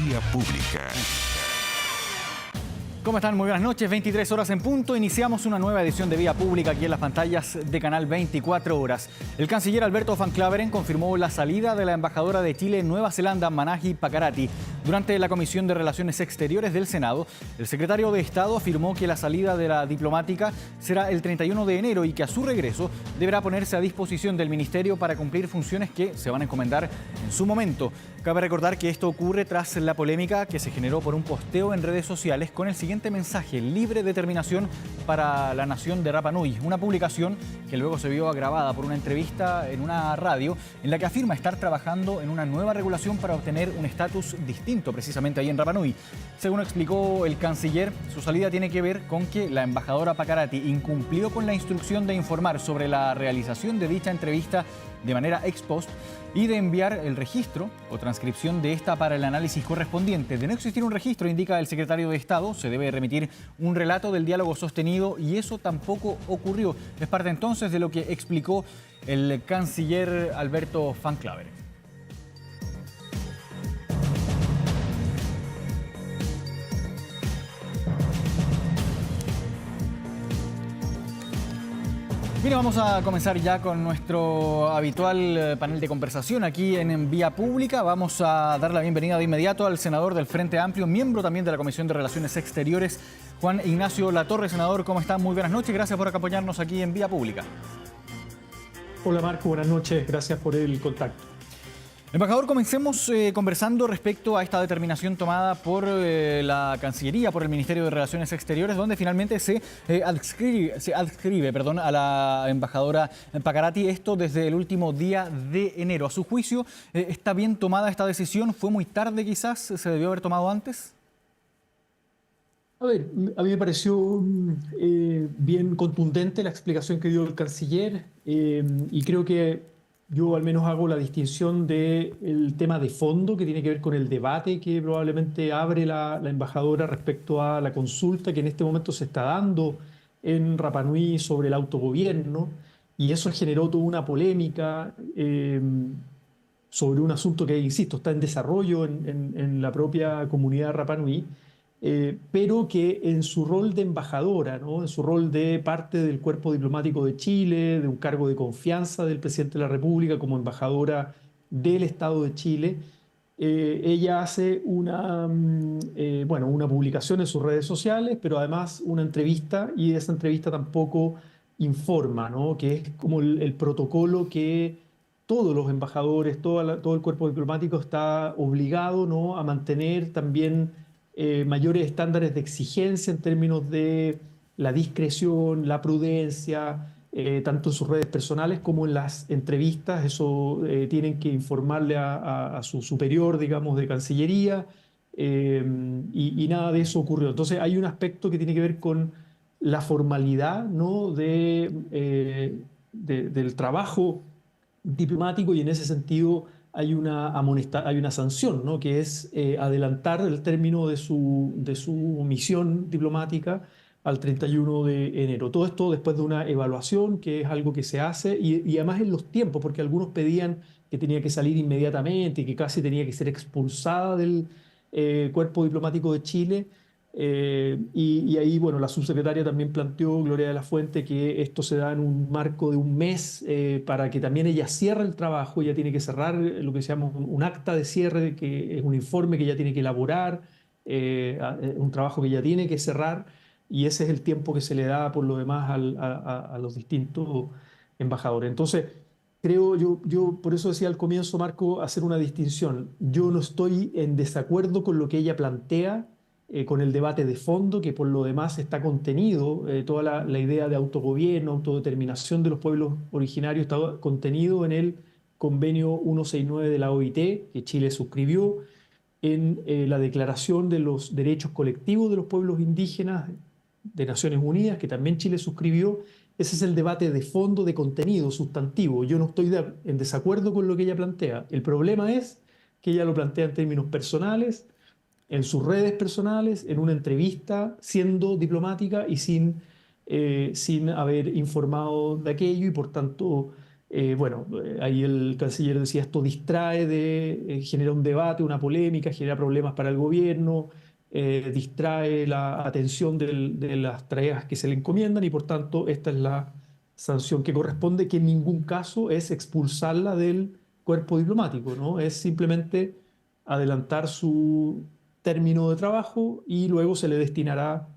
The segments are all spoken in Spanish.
Vía Pública. ¿Cómo están? Muy buenas noches, 23 horas en punto. Iniciamos una nueva edición de Vía Pública aquí en las pantallas de Canal 24 Horas. El canciller Alberto Van Klaveren confirmó la salida de la embajadora de Chile en Nueva Zelanda, Manahi Pakarati. Durante la Comisión de Relaciones Exteriores del Senado, el secretario de Estado afirmó que la salida de la diplomática será el 31 de enero y que a su regreso deberá ponerse a disposición del ministerio para cumplir funciones que se van a encomendar en su momento. Cabe recordar que esto ocurre tras la polémica que se generó por un posteo en redes sociales con el siguiente mensaje: libre determinación para la nación de Rapa Nui. Una publicación que luego se vio agravada por una entrevista en una radio en la que afirma estar trabajando en una nueva regulación para obtener un estatus distinto precisamente ahí en Rapa Nui. Según explicó el canciller, su salida tiene que ver con que la embajadora Pakarati incumplió con la instrucción de informar sobre la realización de dicha entrevista de manera ex post y de enviar el registro o transcripción de esta para el análisis correspondiente. De no existir un registro, indica el secretario de Estado, se debe remitir un relato del diálogo sostenido y eso tampoco ocurrió. Es parte entonces de lo que explicó el canciller Alberto Van Klaveren. Bien, vamos a comenzar ya con nuestro habitual panel de conversación aquí en Vía Pública. Vamos a dar la bienvenida de inmediato al senador del Frente Amplio, miembro también de la Comisión de Relaciones Exteriores, Juan Ignacio Latorre. Senador, ¿cómo está? Muy buenas noches. Gracias por acompañarnos aquí en Vía Pública. Hola Marco, buenas noches. Gracias por el contacto. Embajador, comencemos conversando respecto a esta determinación tomada por la Cancillería, por el Ministerio de Relaciones Exteriores, donde finalmente se adscribe a la embajadora Pakarati, esto desde el último día de enero. A su juicio, ¿está bien tomada esta decisión? ¿Fue muy tarde quizás? ¿Se debió haber tomado antes? A ver, a mí me pareció bien contundente la explicación que dio el canciller y creo que yo al menos hago la distinción del tema de fondo que tiene que ver con el debate que probablemente abre la embajadora respecto a la consulta que en este momento se está dando en Rapa Nui sobre el autogobierno, y eso generó toda una polémica sobre un asunto que, insisto, está en desarrollo en la propia comunidad de Rapa Nui. Pero que en su rol de embajadora, ¿no? En su rol de parte del cuerpo diplomático de Chile, de un cargo de confianza del presidente de la República como embajadora del Estado de Chile, ella hace una publicación en sus redes sociales, pero además una entrevista, y esa entrevista tampoco informa, ¿no? Que es como el protocolo que todos los embajadores, todo el cuerpo diplomático está obligado, ¿no? A mantener también mayores estándares de exigencia en términos de la discreción, la prudencia, tanto en sus redes personales como en las entrevistas. Eso tienen que informarle a su superior, digamos, de Cancillería, y nada de eso ocurrió. Entonces hay un aspecto que tiene que ver con la formalidad, ¿no? Del trabajo diplomático, y en ese sentido hay una sanción, ¿no? Que es adelantar el término de su misión diplomática al 31 de enero. Todo esto después de una evaluación, que es algo que se hace, y además en los tiempos, porque algunos pedían que tenía que salir inmediatamente y que casi tenía que ser expulsada del cuerpo diplomático de Chile. Y ahí, bueno, la subsecretaria también planteó, Gloria de la Fuente, que esto se da en un marco de un mes para que también ella cierre el trabajo. Ella tiene que cerrar lo que se llama un acta de cierre, que es un informe que ella tiene que elaborar, un trabajo que ella tiene que cerrar, y ese es el tiempo que se le da por lo demás a los distintos embajadores. Entonces, creo yo, por eso decía al comienzo, Marco, hacer una distinción. Yo no estoy en desacuerdo con lo que ella plantea, con el debate de fondo, que por lo demás está contenido, toda la idea de autogobierno, autodeterminación de los pueblos originarios está contenido en el convenio 169 de la OIT, que Chile suscribió, en la Declaración de los Derechos Colectivos de los Pueblos Indígenas de Naciones Unidas, que también Chile suscribió. Ese es el debate de fondo, de contenido, sustantivo. Yo no estoy en desacuerdo con lo que ella plantea. El problema es que ella lo plantea en términos personales, en sus redes personales, en una entrevista, siendo diplomática y sin haber informado de aquello, y por tanto Ahí el canciller decía esto distrae genera un debate, una polémica, genera problemas para el gobierno, distrae la atención de las tareas que se le encomiendan y por tanto esta es la sanción que corresponde, que en ningún caso es expulsarla del cuerpo diplomático, ¿no? Es simplemente adelantar su término de trabajo y luego se le destinará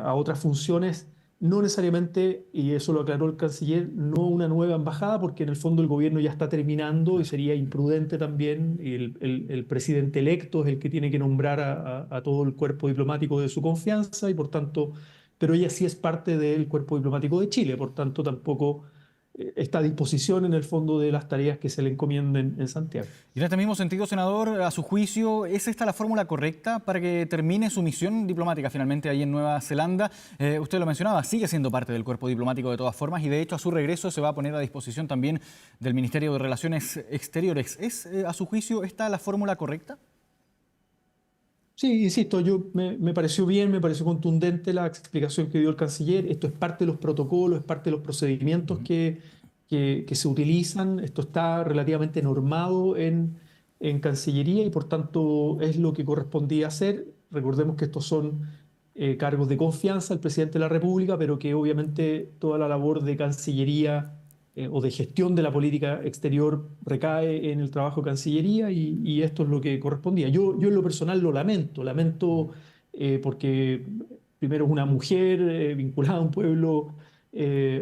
a otras funciones, no necesariamente, y eso lo aclaró el canciller, no una nueva embajada, porque en el fondo el gobierno ya está terminando y sería imprudente también, y el presidente electo es el que tiene que nombrar a todo el cuerpo diplomático de su confianza y por tanto, pero ella sí es parte del cuerpo diplomático de Chile, por tanto tampoco está a disposición en el fondo de las tareas que se le encomienden en Santiago. Y en este mismo sentido, senador, a su juicio, ¿es esta la fórmula correcta para que termine su misión diplomática finalmente ahí en Nueva Zelanda? Usted lo mencionaba, sigue siendo parte del cuerpo diplomático de todas formas y de hecho a su regreso se va a poner a disposición también del Ministerio de Relaciones Exteriores. ¿Es, a su juicio, esta la fórmula correcta? Sí, insisto, me pareció bien, me pareció contundente la explicación que dio el canciller. Esto es parte de los protocolos, es parte de los procedimientos que se utilizan. Esto está relativamente normado en Cancillería y por tanto es lo que correspondía hacer. Recordemos que estos son cargos de confianza del presidente de la República, pero que obviamente toda la labor de Cancillería o de gestión de la política exterior recae en el trabajo de Cancillería y esto es lo que correspondía. Yo en lo personal lo lamento porque primero es una mujer vinculada a un pueblo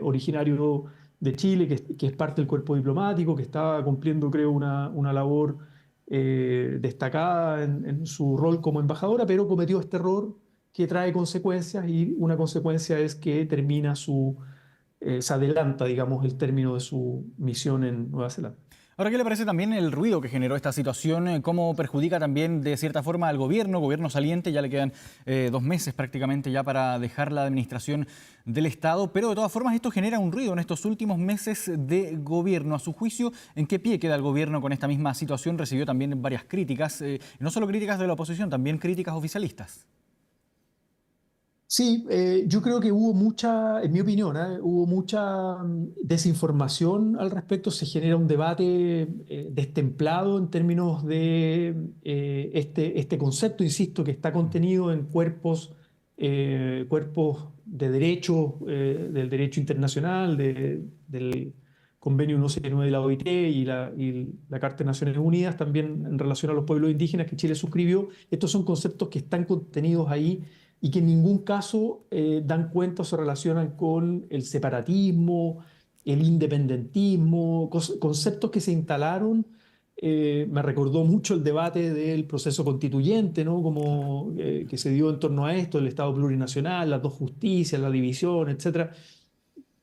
originario de Chile que es parte del cuerpo diplomático, que está cumpliendo, creo, una labor destacada en su rol como embajadora, pero cometió este error que trae consecuencias y una consecuencia es que termina se adelanta, digamos, el término de su misión en Nueva Zelanda. Ahora, ¿qué le parece también el ruido que generó esta situación? ¿Cómo perjudica también de cierta forma al gobierno saliente? Ya le quedan 2 meses prácticamente ya para dejar la administración del Estado, pero de todas formas esto genera un ruido en estos últimos meses de gobierno. A su juicio, ¿en qué pie queda el gobierno con esta misma situación? Recibió también varias críticas, no solo críticas de la oposición, también críticas oficialistas. Sí, yo creo que hubo mucha, en mi opinión, hubo mucha desinformación al respecto. Se genera un debate destemplado en términos de este concepto, insisto, que está contenido en cuerpos de derecho, del derecho internacional, del Convenio 169 de la OIT y la Carta de Naciones Unidas, también en relación a los pueblos indígenas que Chile suscribió. Estos son conceptos que están contenidos ahí y que en ningún caso dan cuenta o se relacionan con el separatismo, el independentismo, conceptos que se instalaron. Me recordó mucho el debate del proceso constituyente, ¿no? Como que se dio en torno a esto, el Estado plurinacional, las dos justicias, la división, etcétera.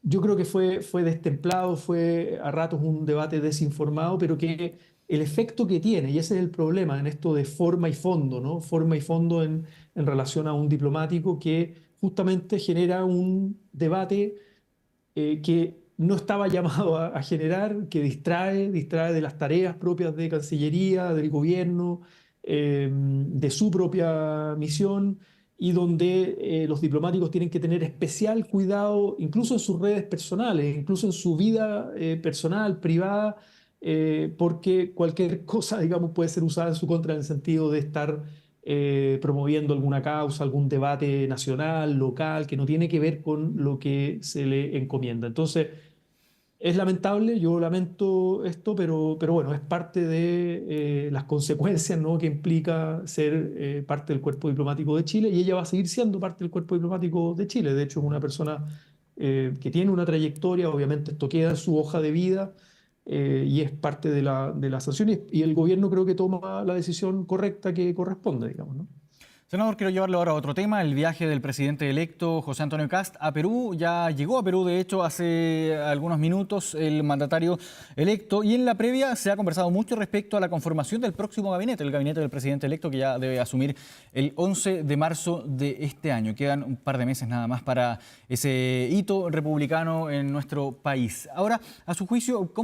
Yo creo que fue destemplado, fue a ratos un debate desinformado, pero que el efecto que tiene, y ese es el problema en esto de forma y fondo, ¿no? Forma y fondo en relación a un diplomático que justamente genera un debate que no estaba llamado a generar, que distrae de las tareas propias de Cancillería, del gobierno, de su propia misión y donde los diplomáticos tienen que tener especial cuidado, incluso en sus redes personales, incluso en su vida personal, privada, porque cualquier cosa, digamos, puede ser usada en su contra en el sentido de estar promoviendo alguna causa, algún debate nacional, local, que no tiene que ver con lo que se le encomienda. Entonces, es lamentable, yo lamento esto, pero bueno, es parte de las consecuencias, ¿no? Que implica ser parte del cuerpo diplomático de Chile y ella va a seguir siendo parte del cuerpo diplomático de Chile. De hecho, es una persona que tiene una trayectoria, obviamente esto queda en su hoja de vida y es parte de las sanciones y el gobierno creo que toma la decisión correcta que corresponde, digamos, ¿no? Senador, quiero llevarlo ahora a otro tema, el viaje del presidente electo José Antonio Kast a Perú. Ya llegó a Perú, de hecho, hace algunos minutos el mandatario electo y en la previa se ha conversado mucho respecto a la conformación del próximo gabinete, el gabinete del presidente electo que ya debe asumir el 11 de marzo de este año. Quedan un par de meses nada más para ese hito republicano en nuestro país. Ahora, a su juicio,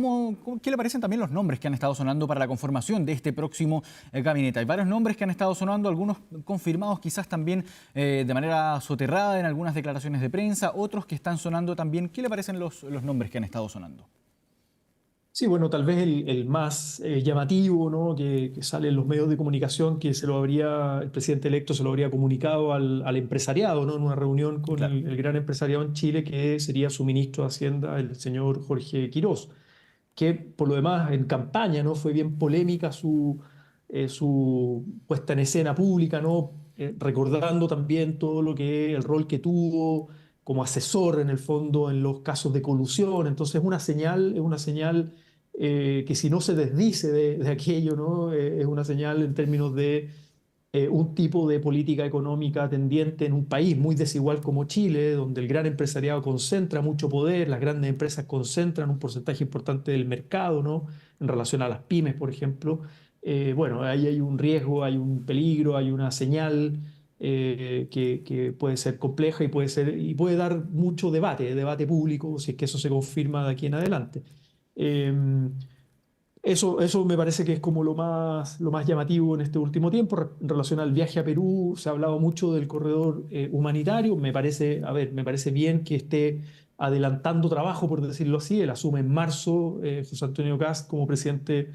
¿qué le parecen también los nombres que han estado sonando para la conformación de este próximo gabinete? Hay varios nombres que han estado sonando, algunos confirmados quizás también de manera soterrada en algunas declaraciones de prensa, otros que están sonando también. ¿Qué le parecen los nombres que han estado sonando? Sí, bueno, tal vez el más llamativo, ¿no? Que sale en los medios de comunicación, que el presidente electo se lo habría comunicado al empresariado, ¿no? En una reunión con Claro. el gran empresariado en Chile, que sería su ministro de Hacienda, el señor Jorge Quirós, que por lo demás en campaña, ¿no? Fue bien polémica su puesta en escena pública, ¿no? Recordando también todo el rol que tuvo como asesor en el fondo en los casos de colusión. Entonces es una señal que si no se desdice de aquello, ¿no? Es una señal en términos de un tipo de política económica tendiente en un país muy desigual como Chile, donde el gran empresariado concentra mucho poder, las grandes empresas concentran un porcentaje importante del mercado, ¿no? En relación a las pymes, por ejemplo. Bueno, ahí hay un riesgo, hay un peligro, hay una señal que puede ser compleja y puede dar mucho debate público, si es que eso se confirma de aquí en adelante. Em, eso me parece que es como lo más llamativo en este último tiempo. En relación al viaje a Perú, se ha hablado mucho del corredor humanitario. Me parece, a ver, me parece bien que esté adelantando trabajo, por decirlo así. Él asume en marzo, José Antonio Kast como presidente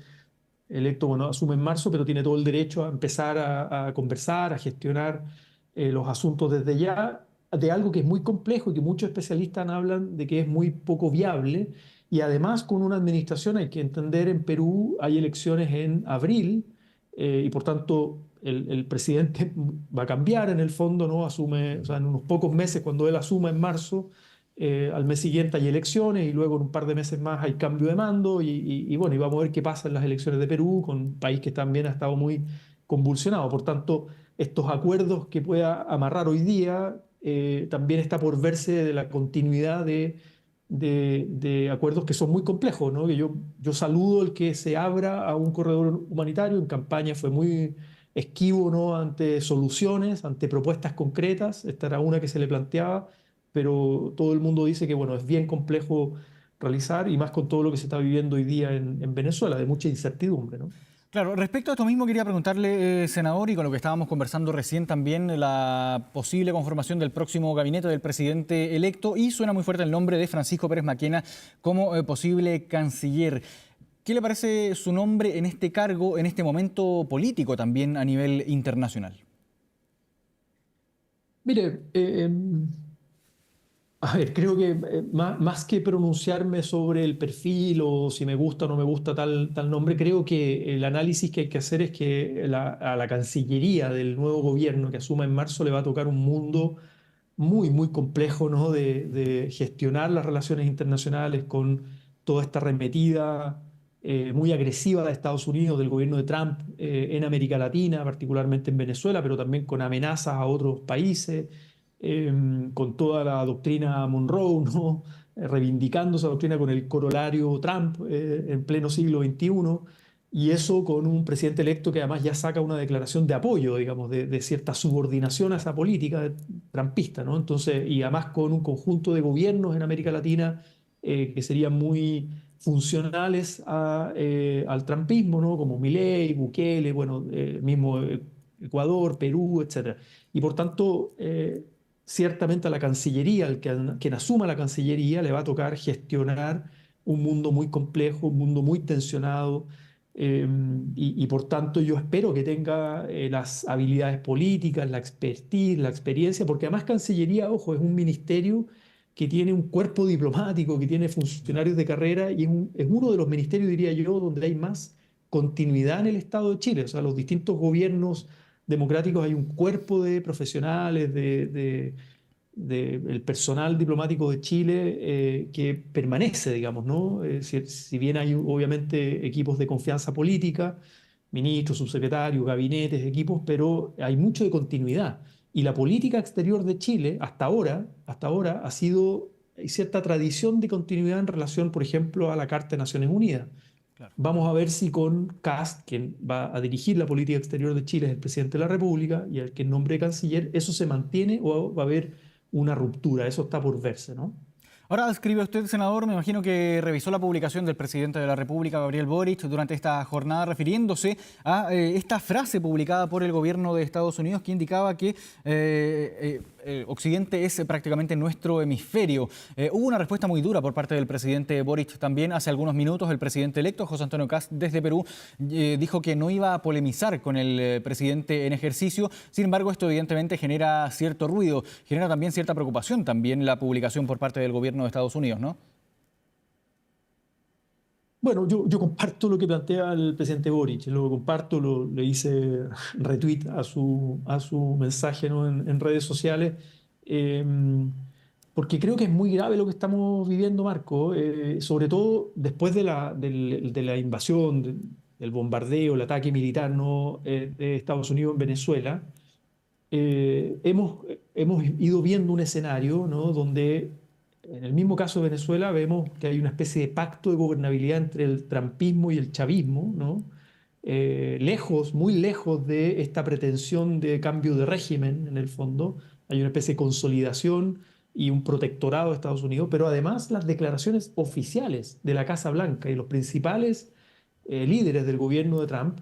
electo, bueno, asume en marzo, pero tiene todo el derecho a empezar a conversar, a gestionar los asuntos desde ya, de algo que es muy complejo y que muchos especialistas hablan de que es muy poco viable. Y además con una administración, hay que entender, en Perú hay elecciones en abril y por tanto el presidente va a cambiar en el fondo, ¿no? Asume, o sea, en unos pocos meses, cuando él asuma en marzo, al mes siguiente hay elecciones y luego en un par de meses más hay cambio de mando y bueno, y vamos a ver qué pasa en las elecciones de Perú, con un país que también ha estado muy convulsionado. Por tanto, estos acuerdos que pueda amarrar hoy día también está por verse de la continuidad de acuerdos que son muy complejos, ¿no? Que yo saludo el que se abra a un corredor humanitario. En campaña fue muy esquivo, ¿no? Ante soluciones, ante propuestas concretas. Esta era una que se le planteaba, pero todo el mundo dice que bueno, es bien complejo realizar y más con todo lo que se está viviendo hoy día en Venezuela, de mucha incertidumbre, ¿no? Claro, respecto a esto mismo quería preguntarle, senador, y con lo que estábamos conversando recién también, la posible conformación del próximo gabinete del presidente electo, y suena muy fuerte el nombre de Francisco Pérez Maquena como posible canciller. ¿Qué le parece su nombre en este cargo, en este momento político también a nivel internacional? Mire, a ver, creo que más que pronunciarme sobre el perfil o si me gusta o no me gusta tal nombre, creo que el análisis que hay que hacer es que a la Cancillería del nuevo gobierno que asuma en marzo le va a tocar un mundo muy complejo, ¿no? De gestionar las relaciones internacionales con toda esta arremetida muy agresiva de Estados Unidos, del gobierno de Trump en América Latina, particularmente en Venezuela, pero también con amenazas a otros países, con toda la doctrina Monroe, ¿no? Reivindicando esa doctrina con el corolario Trump en pleno siglo XXI. Y eso con un presidente electo que además ya saca una declaración de apoyo, digamos, de cierta subordinación a esa política trumpista, ¿no? Entonces, y además con un conjunto de gobiernos en América Latina que serían muy funcionales al trumpismo, ¿no? Como Milei, Bukele, bueno, mismo Ecuador, Perú, etcétera. Y por tanto, ciertamente a la Cancillería, quien asuma la Cancillería, le va a tocar gestionar un mundo muy complejo, un mundo muy tensionado, y por tanto yo espero que tenga las habilidades políticas, la expertise, la experiencia, porque además Cancillería, ojo, es un ministerio que tiene un cuerpo diplomático, que tiene funcionarios de carrera y es uno de los ministerios, diría yo, donde hay más continuidad en el Estado de Chile. O sea, los distintos gobiernos democráticos hay un cuerpo de profesionales, el personal diplomático de Chile que permanece, digamos, ¿no? Si bien hay obviamente equipos de confianza política, ministros, subsecretarios, gabinetes, equipos, pero hay mucho de continuidad. Y la política exterior de Chile, hasta ahora ha sido, hay cierta tradición de continuidad en relación, por ejemplo, a la Carta de Naciones Unidas. Claro. Vamos a ver si con Kast, quien va a dirigir la política exterior de Chile, es el presidente de la República, y el que nombre canciller, eso se mantiene o va a haber una ruptura. Eso está por verse, ¿no? Ahora escribe usted, senador, me imagino que revisó la publicación del presidente de la República, Gabriel Boric, durante esta jornada, refiriéndose a esta frase publicada por el gobierno de Estados Unidos que indicaba que Occidente es prácticamente nuestro hemisferio. Hubo una respuesta muy dura por parte del presidente Boric también. Hace algunos minutos el presidente electo, José Antonio Kast, desde Perú, dijo que no iba a polemizar con el presidente en ejercicio. Sin embargo, esto evidentemente genera cierto ruido, genera también cierta preocupación también la publicación por parte del gobierno de Estados Unidos, ¿no? Bueno, yo comparto lo que plantea el presidente Boric, lo comparto, le hice retweet a su mensaje, ¿no? En redes sociales, eh, porque creo que es muy grave lo que estamos viviendo, Marco, sobre todo después de la invasión, del bombardeo, el ataque militar, ¿no? De Estados Unidos en Venezuela. Hemos ido viendo un escenario, ¿no? Donde en el mismo caso de Venezuela vemos que hay una especie de pacto de gobernabilidad entre el trumpismo y el chavismo, ¿no? Lejos, muy lejos de esta pretensión de cambio de régimen, en el fondo. Hay una especie de consolidación y un protectorado de Estados Unidos, pero además las declaraciones oficiales de la Casa Blanca y los principales líderes del gobierno de Trump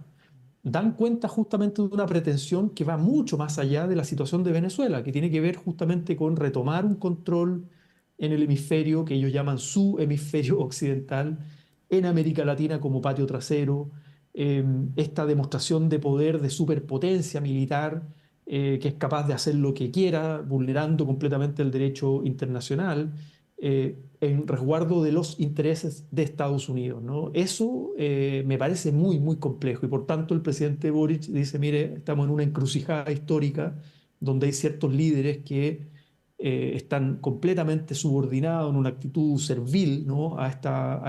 dan cuenta justamente de una pretensión que va mucho más allá de la situación de Venezuela, que tiene que ver justamente con retomar un control en el hemisferio que ellos llaman su hemisferio occidental, en América Latina como patio trasero, esta demostración de poder de superpotencia militar que es capaz de hacer lo que quiera, vulnerando completamente el derecho internacional, en resguardo de los intereses de Estados Unidos, ¿no? Eso me parece muy, muy complejo y por tanto el presidente Boric dice, mire, estamos en una encrucijada histórica donde hay ciertos líderes que están completamente subordinados en una actitud servil, ¿no? A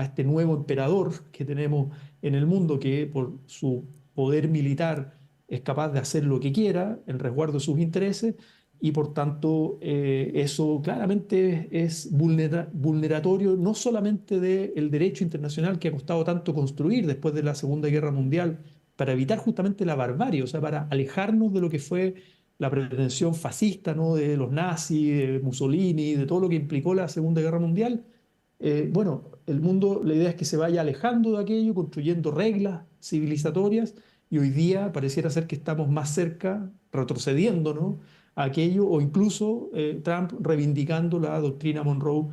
este nuevo emperador que tenemos en el mundo que por su poder militar es capaz de hacer lo que quiera en resguardo de sus intereses y por tanto eso claramente es vulneratorio no solamente del derecho internacional que ha costado tanto construir después de la Segunda Guerra Mundial para evitar justamente la barbarie, o sea, para alejarnos de lo que fue la pretensión fascista, ¿no? De los nazis, de Mussolini, de todo lo que implicó la Segunda Guerra Mundial. Bueno, el mundo, la idea es que se vaya alejando de aquello, construyendo reglas civilizatorias, y hoy día pareciera ser que estamos más cerca, retrocediendo, ¿no? A aquello, o incluso Trump reivindicando la doctrina Monroe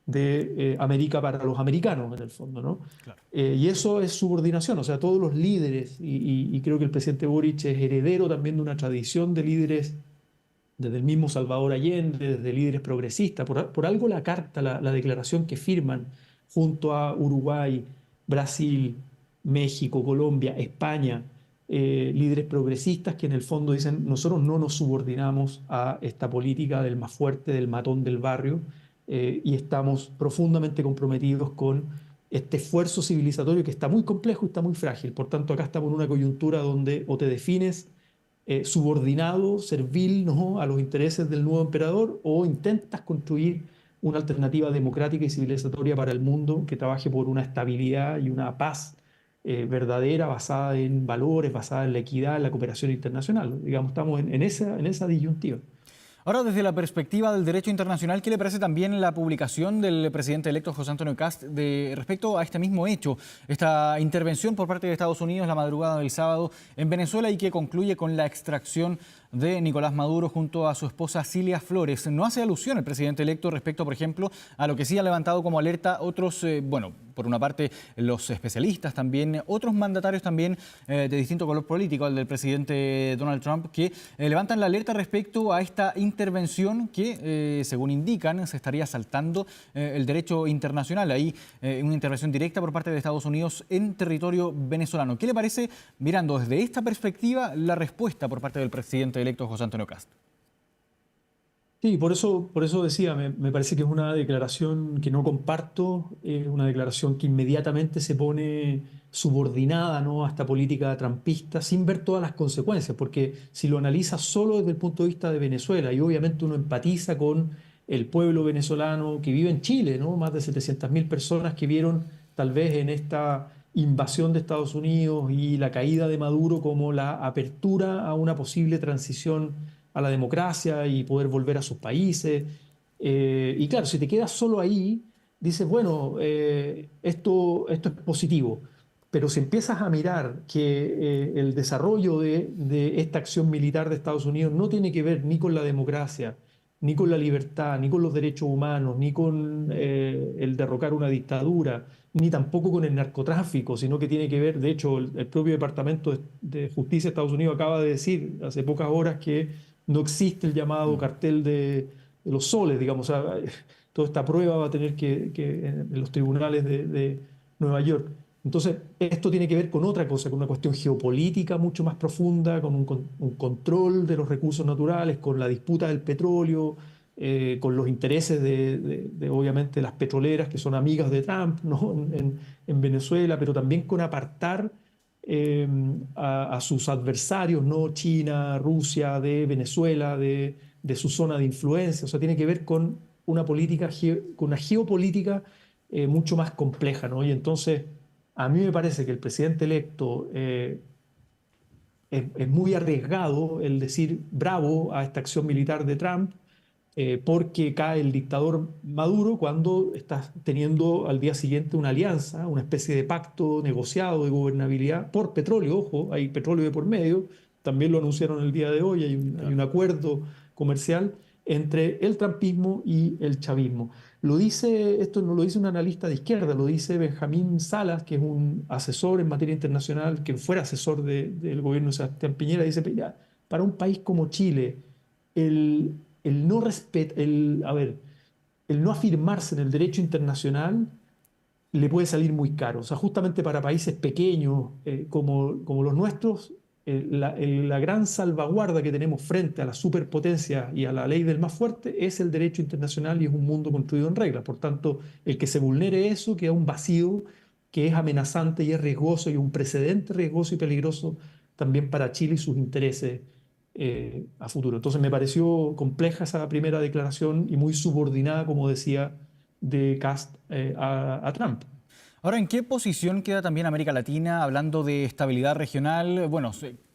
de América para los americanos, en el fondo, ¿no? Claro. Y eso es subordinación, o sea, todos los líderes, y creo que el presidente Boric es heredero también de una tradición de líderes, desde el mismo Salvador Allende, desde líderes progresistas, por algo la carta, la declaración que firman junto a Uruguay, Brasil, México, Colombia, España, líderes progresistas que en el fondo dicen, nosotros no nos subordinamos a esta política del más fuerte, del matón del barrio, y estamos profundamente comprometidos con este esfuerzo civilizatorio que está muy complejo y está muy frágil. Por tanto, acá estamos en una coyuntura donde o te defines subordinado, servil, ¿no? A los intereses del nuevo emperador o intentas construir una alternativa democrática y civilizatoria para el mundo que trabaje por una estabilidad y una paz verdadera basada en valores, basada en la equidad, en la cooperación internacional. Digamos, estamos en esa disyuntiva. Ahora, desde la perspectiva del derecho internacional, ¿qué le parece también la publicación del presidente electo José Antonio Kast respecto a este mismo hecho, esta intervención por parte de Estados Unidos la madrugada del sábado en Venezuela y que concluye con la extracción de Nicolás Maduro junto a su esposa Cilia Flores? No hace alusión el presidente electo respecto, por ejemplo, a lo que sí ha levantado como alerta otros, bueno, por una parte los especialistas también, otros mandatarios también de distinto color político al del presidente Donald Trump, que levantan la alerta respecto a esta intervención que, según indican, se estaría saltando el derecho internacional. Ahí una intervención directa por parte de Estados Unidos en territorio venezolano. ¿Qué le parece, mirando desde esta perspectiva, la respuesta por parte del presidente electo José Antonio Kast? Sí, por eso decía, me parece que es una declaración que no comparto, una declaración que inmediatamente se pone subordinada, ¿no? A esta política trumpista sin ver todas las consecuencias, porque si lo analizas solo desde el punto de vista de Venezuela, y obviamente uno empatiza con el pueblo venezolano que vive en Chile, ¿no? Más de 700.000 personas que vieron tal vez en esta invasión de Estados Unidos y la caída de Maduro como la apertura a una posible transición a la democracia y poder volver a sus países. Y claro, si te quedas solo ahí, dices, bueno, esto es positivo. Pero si empiezas a mirar que el desarrollo de esta acción militar de Estados Unidos no tiene que ver ni con la democracia, ni con la libertad, ni con los derechos humanos, ni con el derrocar una dictadura, ni tampoco con el narcotráfico, sino que tiene que ver, de hecho, el propio Departamento de Justicia de Estados Unidos acaba de decir hace pocas horas que no existe el llamado Mm. cartel de los soles, digamos. O sea, toda esta prueba va a tener que en los tribunales de Nueva York. Entonces, esto tiene que ver con otra cosa, con una cuestión geopolítica mucho más profunda, con un control de los recursos naturales, con la disputa del petróleo, con los intereses obviamente, las petroleras que son amigas de Trump, ¿no? En Venezuela, pero también con apartar eh, a sus adversarios, ¿no? China, Rusia, de Venezuela, de su zona de influencia. O sea, tiene que ver con una política, con una geopolítica mucho más compleja, ¿no? Y entonces, a mí me parece que el presidente electo es muy arriesgado el decir bravo a esta acción militar de Trump, porque cae el dictador Maduro cuando está teniendo al día siguiente una alianza, una especie de pacto negociado de gobernabilidad por petróleo. Ojo, hay petróleo de por medio, también lo anunciaron el día de hoy, hay un Claro. acuerdo comercial entre el trumpismo y el chavismo. Esto no lo dice un analista de izquierda, lo dice Benjamín Salas, que es un asesor en materia internacional, que fuera asesor del gobierno de Sebastián Piñera. Dice: "Mira, para un país como Chile, el no a ver, el no afirmarse en el derecho internacional le puede salir muy caro. O sea, justamente para países pequeños como los nuestros, la gran salvaguarda que tenemos frente a la superpotencia y a la ley del más fuerte es el derecho internacional, y es un mundo construido en reglas. Por tanto, el que se vulnere eso queda un vacío que es amenazante y es riesgoso, y un precedente riesgoso y peligroso también para Chile y sus intereses a futuro. Entonces me pareció compleja esa primera declaración y muy subordinada, como decía, de Kast a Trump. Ahora, ¿en qué posición queda también América Latina hablando de estabilidad regional? Bueno,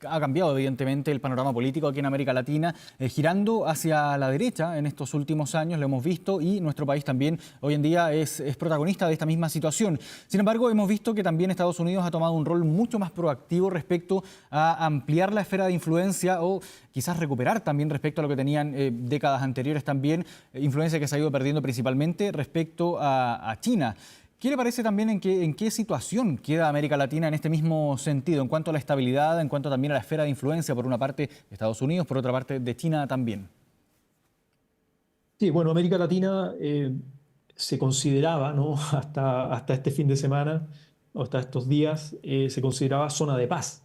ha cambiado evidentemente el panorama político aquí en América Latina, girando hacia la derecha en estos últimos años, lo hemos visto, y nuestro país también hoy en día es protagonista de esta misma situación. Sin embargo, hemos visto que también Estados Unidos ha tomado un rol mucho más proactivo respecto a ampliar la esfera de influencia, o quizás recuperar también respecto a lo que tenían décadas anteriores también, influencia que se ha ido perdiendo principalmente respecto a China. ¿Qué le parece también en qué situación queda América Latina en este mismo sentido, en cuanto a la estabilidad, en cuanto también a la esfera de influencia, por una parte de Estados Unidos, por otra parte de China también? Sí, bueno, América Latina se consideraba, ¿no? Hasta este fin de semana, o hasta estos días, se consideraba zona de paz,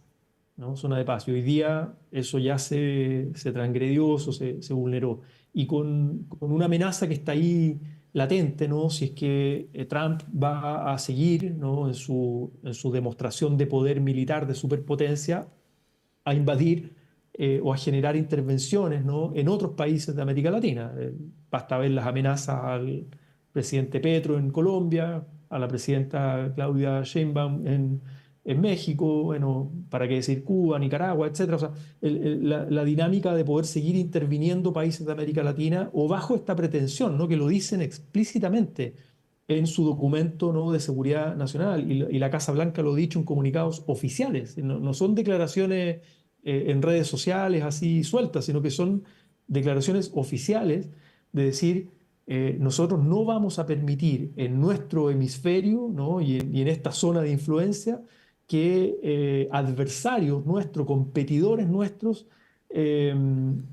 ¿no? Zona de paz. Y hoy día eso ya se transgredió, eso se vulneró. Y con una amenaza que está ahí latente, ¿no? Si es que Trump va a seguir, ¿no? En su demostración de poder militar, de superpotencia, a invadir o a generar intervenciones, ¿no? En otros países de América Latina. Basta ver las amenazas al presidente Petro en Colombia, a la presidenta Claudia Sheinbaum en México, bueno, para qué decir Cuba, Nicaragua, etcétera. O sea, la dinámica de poder seguir interviniendo países de América Latina, o bajo esta pretensión, ¿no? Que lo dicen explícitamente en su documento, ¿no? De seguridad nacional, y la Casa Blanca lo ha dicho en comunicados oficiales. No son declaraciones en redes sociales así sueltas, sino que son declaraciones oficiales de decir: nosotros no vamos a permitir en nuestro hemisferio, ¿no? y en esta zona de influencia, que adversarios nuestros, competidores nuestros, eh,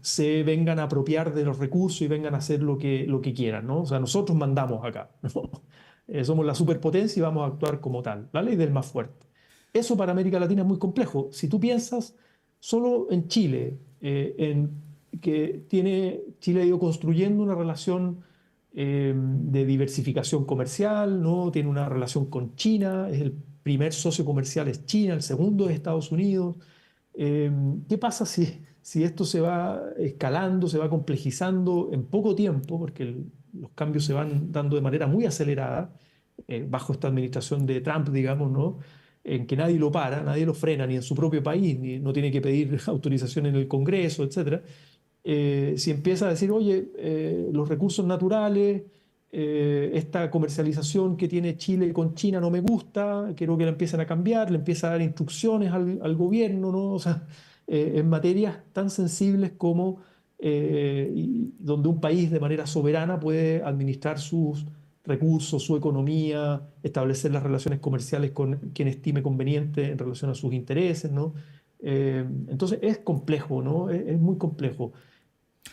se vengan a apropiar de los recursos y vengan a hacer lo que quieran, ¿no? O sea, nosotros mandamos acá, ¿no? Somos la superpotencia y vamos a actuar como tal, la ley del más fuerte. Eso para América Latina es muy complejo. Si tú piensas solo en Chile, que Chile ha ido construyendo una relación de diversificación comercial, ¿no? Tiene una relación con China, es el primer socio comercial es China, el segundo es Estados Unidos. Eh, ¿Qué pasa si esto se va escalando, se va complejizando en poco tiempo? Porque los cambios se van dando de manera muy acelerada, bajo esta administración de Trump, digamos, ¿no? En que nadie lo para, nadie lo frena, ni en su propio país, ni no tiene que pedir autorización en el Congreso, etcétera. Si empieza a decir: oye, los recursos naturales, esta comercialización que tiene Chile con China no me gusta, quiero que la empiecen a cambiar, le empieza a dar instrucciones al gobierno, ¿no? O sea, en materias tan sensibles como y donde un país de manera soberana puede administrar sus recursos, su economía, establecer las relaciones comerciales con quien estime conveniente en relación a sus intereses, ¿no? Entonces es complejo, ¿no? Es muy complejo.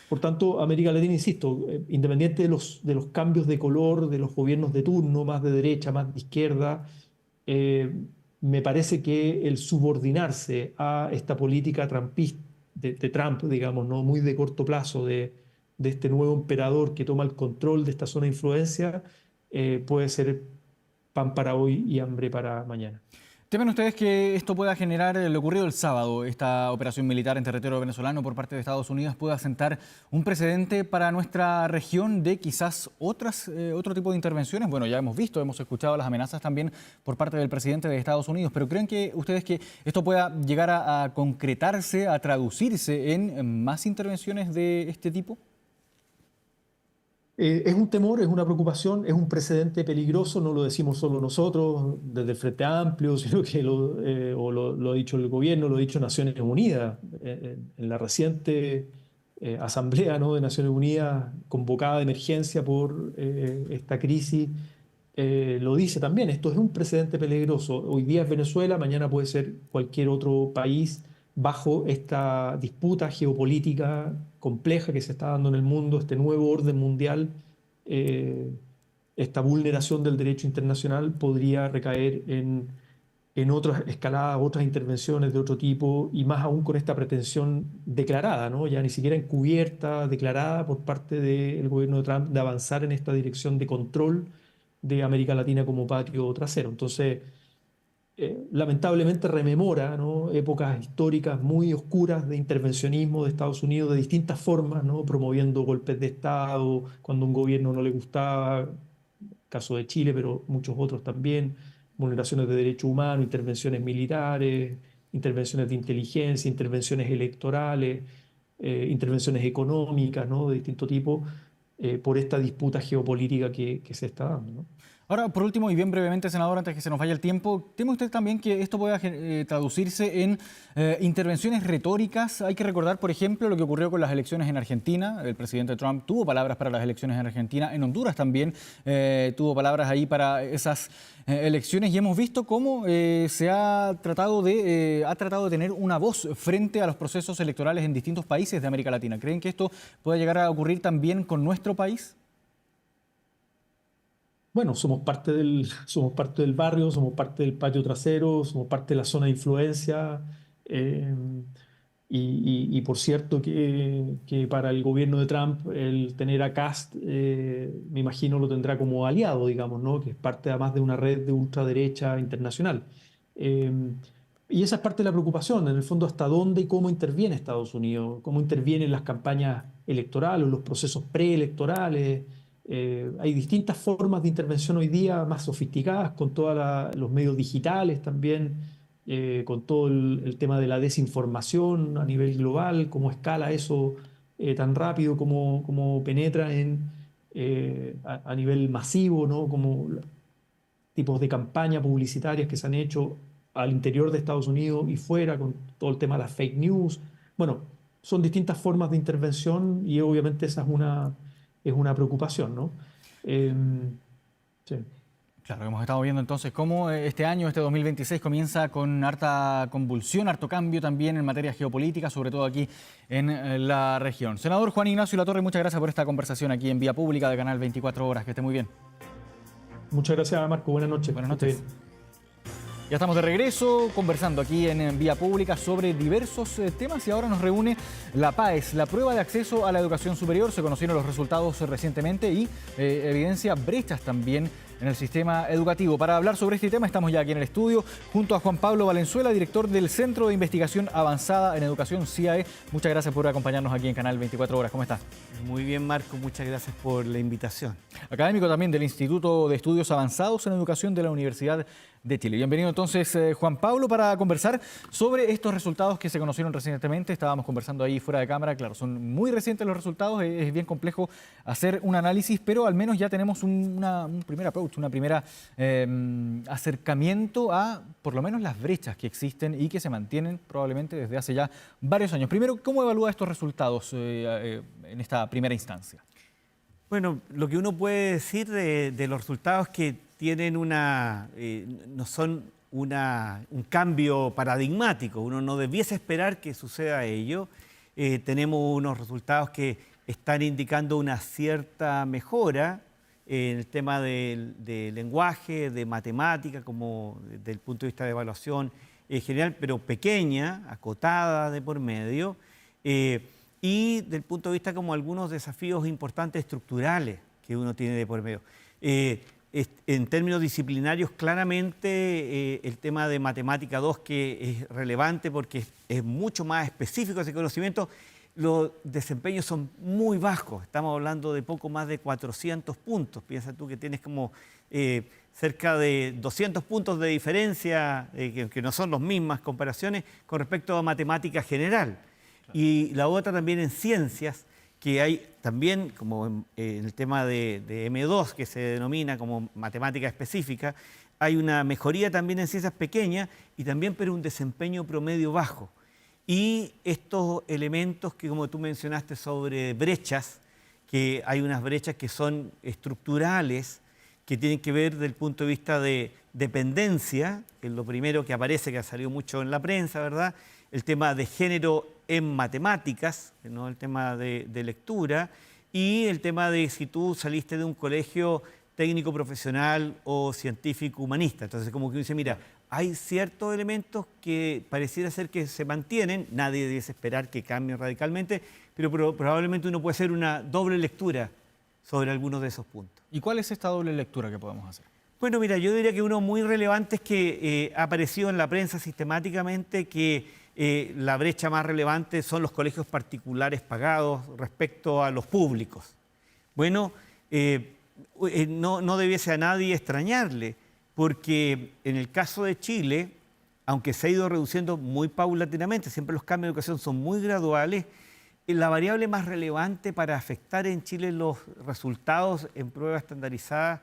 Por tanto, América Latina, insisto, independiente de los cambios de color de los gobiernos de turno, más de derecha, más de izquierda, eh, me parece que el subordinarse a esta política trumpista, de Trump, digamos, ¿no? Muy de corto plazo, de este nuevo emperador que toma el control de esta zona de influencia, puede ser pan para hoy y hambre para mañana. ¿Temen ustedes que esto pueda generar lo ocurrido el sábado, esta operación militar en territorio venezolano por parte de Estados Unidos, pueda sentar un precedente para nuestra región de quizás otro tipo de intervenciones? Bueno, ya hemos visto, hemos escuchado las amenazas también por parte del presidente de Estados Unidos, pero ¿creen que ustedes que esto pueda llegar a concretarse, a traducirse en más intervenciones de este tipo? Es un temor, es una preocupación, es un precedente peligroso, no lo decimos solo nosotros desde el Frente Amplio, sino que lo ha dicho el gobierno, lo ha dicho Naciones Unidas. En la reciente Asamblea, ¿no?, de Naciones Unidas convocada de emergencia por esta crisis, lo dice también, esto es un precedente peligroso. Hoy día es Venezuela, mañana puede ser cualquier otro país bajo esta disputa geopolítica compleja que se está dando en el mundo, este nuevo orden mundial, eh, esta vulneración del derecho internacional podría recaer en otras escaladas, otras intervenciones de otro tipo, y más aún con esta pretensión declarada, ¿no? Ya ni siquiera encubierta, declarada por parte del gobierno de Trump de avanzar en esta dirección de control de América Latina como patio trasero. Entonces, lamentablemente rememora, ¿no?, épocas históricas muy oscuras de intervencionismo de Estados Unidos de distintas formas, ¿no?, promoviendo golpes de Estado cuando un gobierno no le gustaba, caso de Chile, pero muchos otros también, vulneraciones de derechos humanos, intervenciones militares, intervenciones de inteligencia, intervenciones electorales, intervenciones económicas, ¿no?, de distinto tipo, por esta disputa geopolítica que se está dando, ¿no? Ahora, por último, y bien brevemente, senador, antes que se nos vaya el tiempo, ¿teme usted también que esto pueda traducirse en intervenciones retóricas? Hay que recordar, por ejemplo, lo que ocurrió con las elecciones en Argentina. El presidente Trump tuvo palabras para las elecciones en Argentina, en Honduras también tuvo palabras ahí para esas elecciones, y hemos visto cómo se ha tratado de tener una voz frente a los procesos electorales en distintos países de América Latina. ¿Creen que esto pueda llegar a ocurrir también con nuestro país? Bueno, somos parte del barrio, somos parte del patio trasero, somos parte de la zona de influencia. eh, y por cierto que para el gobierno de Trump el tener a Kast, me imagino lo tendrá como aliado, digamos, ¿no?, que es parte además de una red de ultraderecha internacional. Eh, y esa es parte de la preocupación, en el fondo, hasta dónde y cómo interviene Estados Unidos, cómo interviene en las campañas electorales, los procesos preelectorales. Hay distintas formas de intervención hoy día, más sofisticadas, con todos los medios digitales también, con todo el tema de la desinformación a nivel global, cómo escala eso tan rápido, cómo penetra a nivel masivo, ¿no? Como tipos de campañas publicitarias que se han hecho al interior de Estados Unidos y fuera, con todo el tema de las fake news. Bueno, son distintas formas de intervención y obviamente esa es una preocupación, ¿no? Eh, sí. Claro, hemos estado viendo entonces cómo este año, este 2026, comienza con harta convulsión, harto cambio también en materia geopolítica, sobre todo aquí en la región. Senador Juan Ignacio Latorre, muchas gracias por esta conversación aquí en Vía Pública de Canal 24 Horas. Que esté muy bien. Muchas gracias, Marco. Buenas noches. Buenas noches. Ya estamos de regreso conversando aquí en Vía Pública sobre diversos temas, y ahora nos reúne la PAES, la prueba de acceso a la educación superior. Se conocieron los resultados recientemente y evidencia brechas también en el sistema educativo. Para hablar sobre este tema estamos ya aquí en el estudio junto a Juan Pablo Valenzuela, director del Centro de Investigación Avanzada en Educación, CIAE. Muchas gracias por acompañarnos aquí en Canal 24 Horas. ¿Cómo está? Muy bien, Marco. Muchas gracias por la invitación. Académico también del Instituto de Estudios Avanzados en Educación de la Universidad de Chile. Bienvenido entonces, Juan Pablo, para conversar sobre estos resultados que se conocieron recientemente. Estábamos conversando ahí fuera de cámara. Claro, son muy recientes los resultados, es bien complejo hacer un análisis, pero al menos ya tenemos un primer approach, approach, una primera acercamiento a por lo menos las brechas que existen y que se mantienen probablemente desde hace ya varios años. Primero, ¿cómo evalúa estos resultados en esta primera instancia? Bueno, lo que uno puede decir de los resultados que tienen no son un cambio paradigmático. Uno no debiese esperar que suceda ello. Tenemos unos resultados que están indicando una cierta mejora en el tema del lenguaje, de matemática, como desde el punto de vista de evaluación general, pero pequeña, acotada de por medio. Y del punto de vista como algunos desafíos importantes estructurales que uno tiene de por medio. En términos disciplinarios, claramente el tema de Matemática 2, que es relevante porque es mucho más específico ese conocimiento, los desempeños son muy bajos. Estamos hablando de poco más de 400 puntos. Piensa tú que tienes como cerca de 200 puntos de diferencia, que no son las mismas comparaciones, con respecto a matemática general. Y la otra también en ciencias, que hay también, como en el tema de M2, que se denomina como matemática específica, hay una mejoría también en ciencias pequeñas y también pero un desempeño promedio bajo. Y estos elementos que, como tú mencionaste, sobre brechas, que hay unas brechas que son estructurales, que tienen que ver desde el punto de vista de dependencia, que es lo primero que aparece, que ha salido mucho en la prensa, ¿verdad? El tema de género en matemáticas, ¿no? El tema de lectura, y el tema de si tú saliste de un colegio técnico profesional o científico humanista. Entonces, como que uno dice, mira, hay ciertos elementos que pareciera ser que se mantienen, nadie debe esperar que cambien radicalmente, pero probablemente uno puede hacer una doble lectura sobre algunos de esos puntos. ¿Y cuál es esta doble lectura que podemos hacer? Bueno, mira, yo diría que uno muy relevante es que ha aparecido en la prensa sistemáticamente que la brecha más relevante son los colegios particulares pagados respecto a los públicos. Bueno, no debiese a nadie extrañarle, porque en el caso de Chile, aunque se ha ido reduciendo muy paulatinamente, siempre los cambios de educación son muy graduales, la variable más relevante para afectar en Chile los resultados en pruebas estandarizadas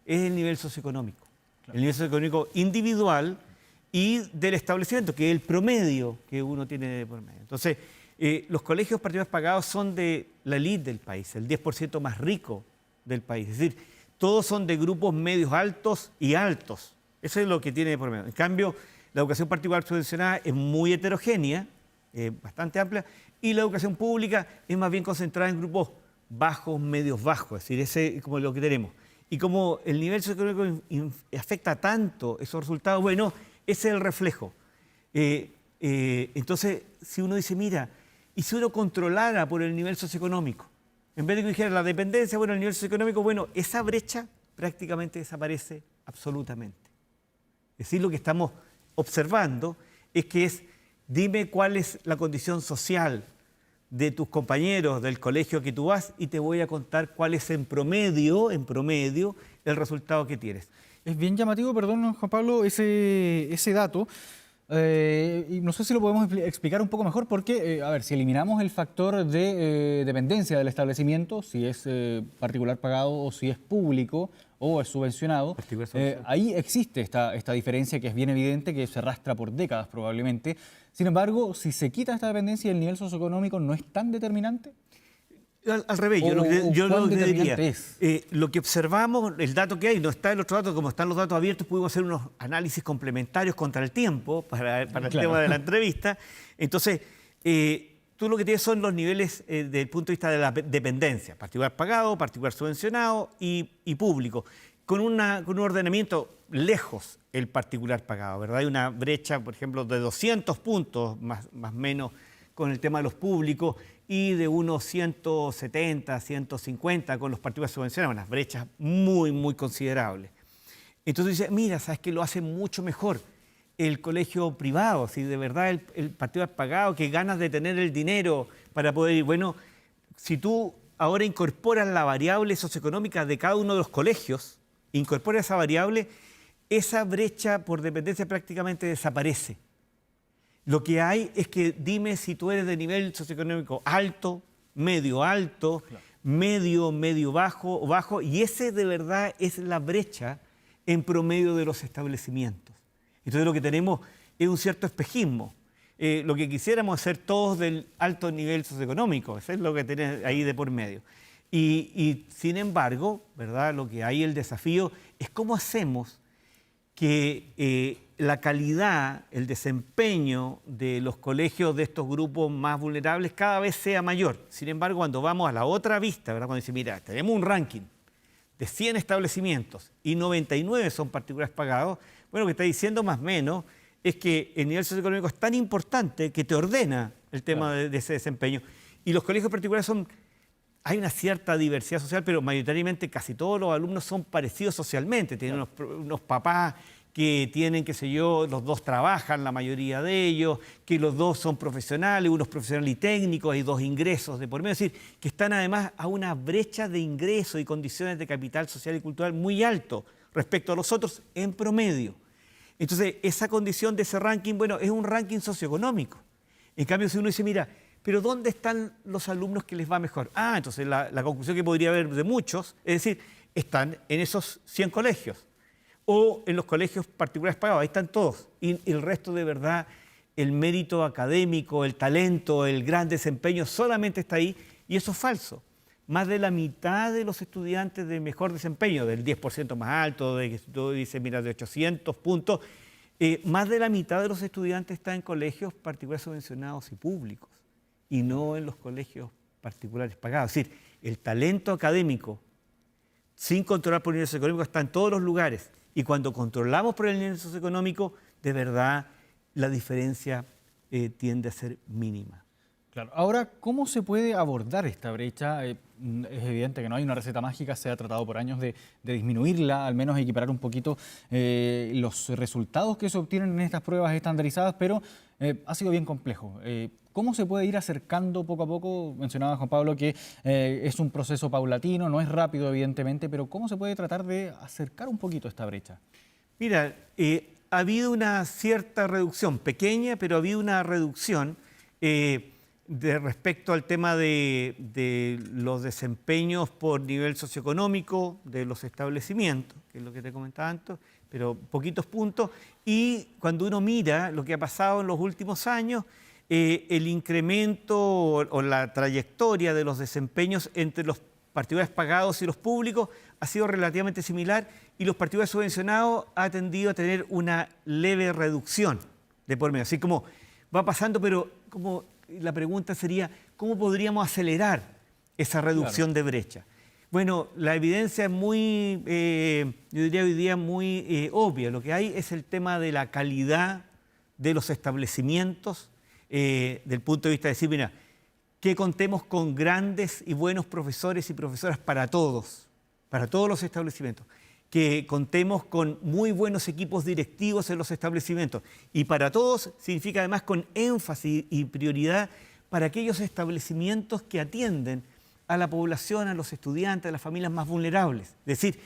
es el nivel socioeconómico. Claro. El nivel socioeconómico individual y del establecimiento, que es el promedio que uno tiene de por medio. Entonces, los colegios particulares pagados son de la élite del país, el 10% más rico del país. Es decir, todos son de grupos medios altos y altos. Eso es lo que tiene de por medio. En cambio, la educación particular subvencionada es muy heterogénea, bastante amplia, y la educación pública es más bien concentrada en grupos bajos, medios bajos. Es decir, ese es como lo que tenemos. Y como el nivel socioeconómico afecta tanto esos resultados, bueno, ese es el reflejo. Entonces, si uno dice, mira, y si uno controlara por el nivel socioeconómico, en vez de que dijera la dependencia, bueno, el nivel socioeconómico, bueno, esa brecha prácticamente desaparece absolutamente. Es decir, lo que estamos observando es que dime cuál es la condición social de tus compañeros del colegio que tú vas y te voy a contar cuál es en promedio, el resultado que tienes. Es bien llamativo, perdón, Juan Pablo, ese dato. Y no sé si lo podemos explicar un poco mejor porque, a ver, si eliminamos el factor de dependencia del establecimiento, si es particular pagado o si es público o es subvencionado, ahí existe esta diferencia que es bien evidente, que se arrastra por décadas probablemente. Sin embargo, si se quita esta dependencia, ¿el nivel socioeconómico no es tan determinante? Al revés, yo lo que diría, es? lo que observamos, el dato que hay, no está el otro dato, como están los datos abiertos, pudimos hacer unos análisis complementarios contra el tiempo para el tema de la entrevista. Entonces, tú lo que tienes son los niveles desde el punto de vista de la dependencia, particular pagado, particular subvencionado y público, con un ordenamiento lejos el particular pagado, ¿verdad? Hay una brecha, por ejemplo, de 200 puntos, más o menos, con el tema de los públicos, y de unos 170, 150 con los particulares subvencionados, unas brechas muy, muy considerables. Entonces dice, mira, ¿sabes qué? Lo hace mucho mejor el colegio privado, si de verdad el particular pagado, que ganas de tener el dinero para poder ir. Bueno, si tú ahora incorporas la variable socioeconómica de cada uno de los colegios, incorpora esa variable, esa brecha por dependencia prácticamente desaparece. Lo que hay es que dime si tú eres de nivel socioeconómico alto, medio alto, claro, medio, medio bajo o bajo, y ese de verdad es la brecha en promedio de los establecimientos. Entonces lo que tenemos es un cierto espejismo. Lo que quisiéramos hacer todos del alto nivel socioeconómico, eso es lo que tenemos ahí de por medio. Y sin embargo, ¿verdad? Lo que hay el desafío es cómo hacemos que la calidad, el desempeño de los colegios de estos grupos más vulnerables cada vez sea mayor. Sin embargo, cuando vamos a la otra vista, ¿verdad? Cuando dice, mira, tenemos un ranking de 100 establecimientos y 99 son particulares pagados, bueno, lo que está diciendo más o menos es que el nivel socioeconómico es tan importante que te ordena el tema de ese desempeño. Y los colegios particulares hay una cierta diversidad social, pero mayoritariamente casi todos los alumnos son parecidos socialmente. Tienen unos papás que tienen, qué sé yo, los dos trabajan, la mayoría de ellos, que los dos son profesionales, unos profesionales y técnicos, hay dos ingresos de por medio. Es decir, que están además a una brecha de ingreso y condiciones de capital social y cultural muy alto respecto a los otros en promedio. Entonces, esa condición de ese ranking, bueno, es un ranking socioeconómico. En cambio, si uno dice, mira, pero ¿dónde están los alumnos que les va mejor? Entonces la conclusión que podría haber de muchos es decir, están en esos 100 colegios o en los colegios particulares pagados, ahí están todos. Y el resto de verdad, el mérito académico, el talento, el gran desempeño solamente está ahí y eso es falso. Más de la mitad de los estudiantes de mejor desempeño, del 10% más alto, de que tú dices, mira, de 800 puntos, más de la mitad de los estudiantes están en colegios particulares subvencionados y públicos y no en los colegios particulares pagados. Es decir, el talento académico, sin controlar por el nivel socioeconómico, está en todos los lugares. Y cuando controlamos por el nivel socioeconómico, de verdad, la diferencia tiende a ser mínima. Claro. Ahora, ¿cómo se puede abordar esta brecha? Es evidente que no hay una receta mágica, se ha tratado por años de disminuirla, al menos equiparar un poquito los resultados que se obtienen en estas pruebas estandarizadas, pero ha sido bien complejo. ¿Cómo se puede ir acercando poco a poco? Mencionaba Juan Pablo que es un proceso paulatino, no es rápido evidentemente, pero ¿cómo se puede tratar de acercar un poquito esta brecha? Mira, ha habido una cierta reducción, pequeña, pero ha habido una reducción respecto al tema de los desempeños por nivel socioeconómico de los establecimientos, que es lo que te comentaba antes, pero poquitos puntos. Y cuando uno mira lo que ha pasado en los últimos años, el incremento o la trayectoria de los desempeños entre los particulares pagados y los públicos ha sido relativamente similar y los particulares subvencionados ha tendido a tener una leve reducción de por medio. Así como va pasando, pero como la pregunta sería, ¿cómo podríamos acelerar esa reducción de brecha? Bueno, la evidencia es muy, yo diría hoy día muy obvia. Lo que hay es el tema de la calidad de los establecimientos, del punto de vista de decir, mira, que contemos con grandes y buenos profesores y profesoras para todos los establecimientos, que contemos con muy buenos equipos directivos en los establecimientos y para todos significa además con énfasis y prioridad para aquellos establecimientos que atienden a la población, a los estudiantes, a las familias más vulnerables. Es decir,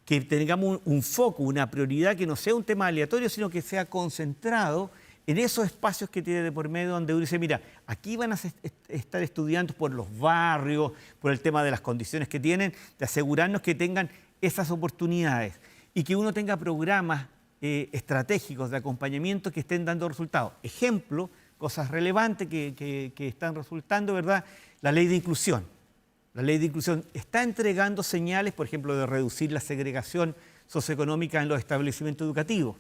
que tengamos un foco, una prioridad que no sea un tema aleatorio, sino que sea concentrado en esos espacios que tiene de por medio donde uno dice, mira, aquí van a estar estudiando por los barrios, por el tema de las condiciones que tienen, de asegurarnos que tengan esas oportunidades y que uno tenga programas estratégicos de acompañamiento que estén dando resultados. Ejemplo, cosas relevantes que están resultando, ¿verdad? La ley de inclusión. La ley de inclusión está entregando señales, por ejemplo, de reducir la segregación socioeconómica en los establecimientos educativos.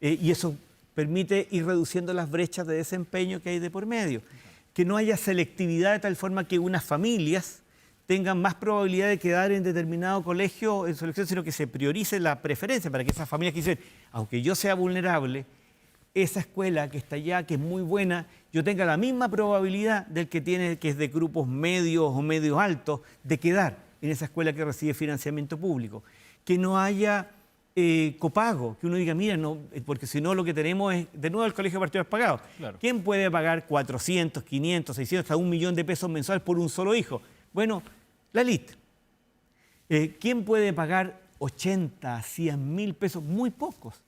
Y eso permite ir reduciendo las brechas de desempeño que hay de por medio. Que no haya selectividad de tal forma que unas familias tengan más probabilidad de quedar en determinado colegio en selección, sino que se priorice la preferencia para que esas familias que dicen, aunque yo sea vulnerable, esa escuela que está allá, que es muy buena, yo tenga la misma probabilidad del que tiene, que es de grupos medios o medios altos, de quedar en esa escuela que recibe financiamiento público. Que no haya copago, que uno diga, mira, no, porque si no lo que tenemos es, de nuevo, el colegio de particulares pagados. Claro. ¿Quién puede pagar 400, 500, 600, hasta 1 millón de pesos mensuales por un solo hijo? Bueno, la elite. ¿Quién puede pagar 80, 100 mil pesos? Muy pocos.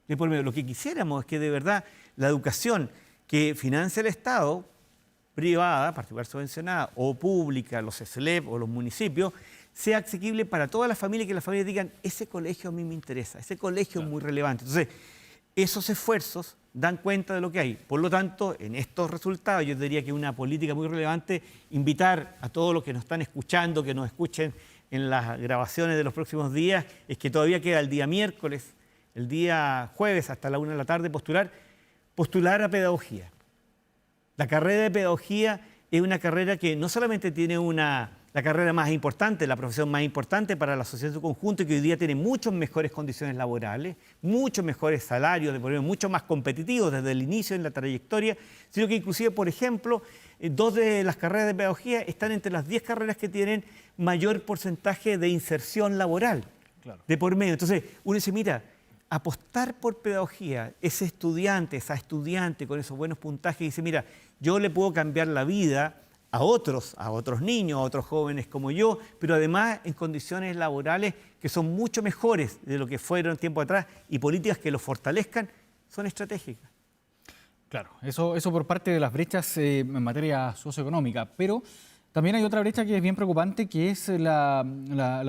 De por medio. Lo que quisiéramos es que de verdad la educación que financia el Estado privada, particular subvencionada, o pública, los SLEP o los municipios, sea asequible para todas las familias, que las familias digan, ese colegio a mí me interesa, ese colegio es muy relevante. Entonces, esos esfuerzos dan cuenta de lo que hay. Por lo tanto, en estos resultados, yo diría que una política muy relevante, invitar a todos los que nos están escuchando, que nos escuchen en las grabaciones de los próximos días, es que todavía queda el día miércoles, el día jueves hasta la 1 de la tarde postular a pedagogía. La carrera de pedagogía es una carrera que no solamente tiene la carrera más importante, la profesión más importante para la sociedad en su conjunto, y que hoy día tiene muchas mejores condiciones laborales, muchos mejores salarios, mucho más competitivos desde el inicio en la trayectoria, sino que inclusive, por ejemplo, 2 de las carreras de pedagogía están entre las 10 carreras que tienen mayor porcentaje de inserción laboral, de por medio. Entonces, uno dice, mira, apostar por pedagogía, ese estudiante, esa estudiante con esos buenos puntajes, dice, mira, yo le puedo cambiar la vida a otros niños, a otros jóvenes como yo, pero además en condiciones laborales que son mucho mejores de lo que fueron tiempo atrás, y políticas que los fortalezcan son estratégicas. Claro, eso por parte de las brechas en materia socioeconómica, pero también hay otra brecha que es bien preocupante, que es la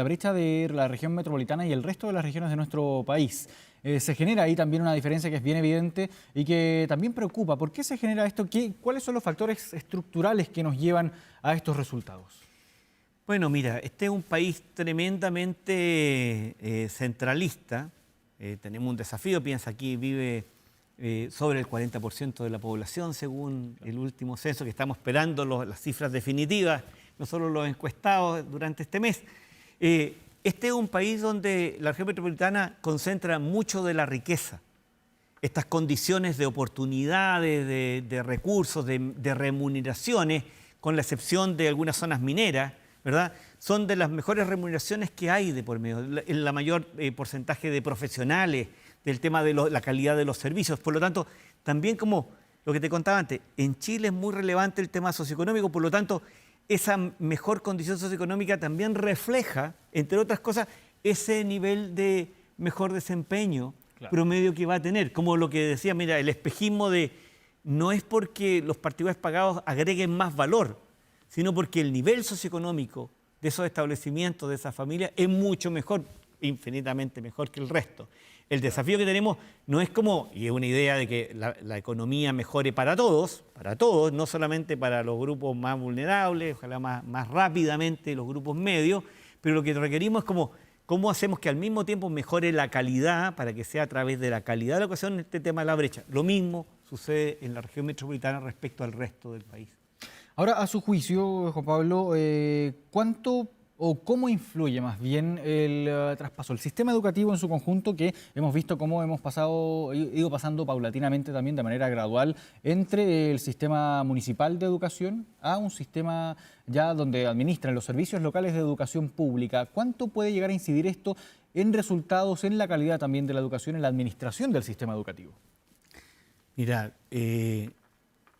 brecha de la región metropolitana y el resto de las regiones de nuestro país. Se genera ahí también una diferencia que es bien evidente y que también preocupa. ¿Por qué se genera esto? ¿Cuáles son los factores estructurales que nos llevan a estos resultados? Bueno, mira, este es un país tremendamente centralista. Tenemos un desafío, piensa, aquí vive sobre el 40% de la población, según el último censo, que estamos esperando las cifras definitivas, no solo los encuestados durante este mes. Este es un país donde la región metropolitana concentra mucho de la riqueza. Estas condiciones de oportunidades, de recursos, de remuneraciones, con la excepción de algunas zonas mineras, ¿verdad? Son de las mejores remuneraciones que hay de por medio, el mayor porcentaje de profesionales, del tema de la calidad de los servicios. Por lo tanto, también como lo que te contaba antes, en Chile es muy relevante el tema socioeconómico, por lo tanto, esa mejor condición socioeconómica también refleja, entre otras cosas, ese nivel de mejor desempeño promedio que va a tener. Como lo que decía, mira, el espejismo de no es porque los particulares pagados agreguen más valor, sino porque el nivel socioeconómico de esos establecimientos, de esas familias, es mucho mejor, infinitamente mejor que el resto. El desafío que tenemos no es como, y es una idea de que la economía mejore para todos, no solamente para los grupos más vulnerables, ojalá más rápidamente los grupos medios, pero lo que requerimos es como, cómo hacemos que al mismo tiempo mejore la calidad, para que sea a través de la calidad de la educación este tema de la brecha. Lo mismo sucede en la región metropolitana respecto al resto del país. Ahora, a su juicio, Juan Pablo, ¿cuánto o cómo influye más bien el traspaso, el sistema educativo en su conjunto, que hemos visto cómo hemos ido pasando paulatinamente también de manera gradual entre el sistema municipal de educación a un sistema ya donde administran los servicios locales de educación pública? ¿Cuánto puede llegar a incidir esto en resultados, en la calidad también de la educación, en la administración del sistema educativo? Mira,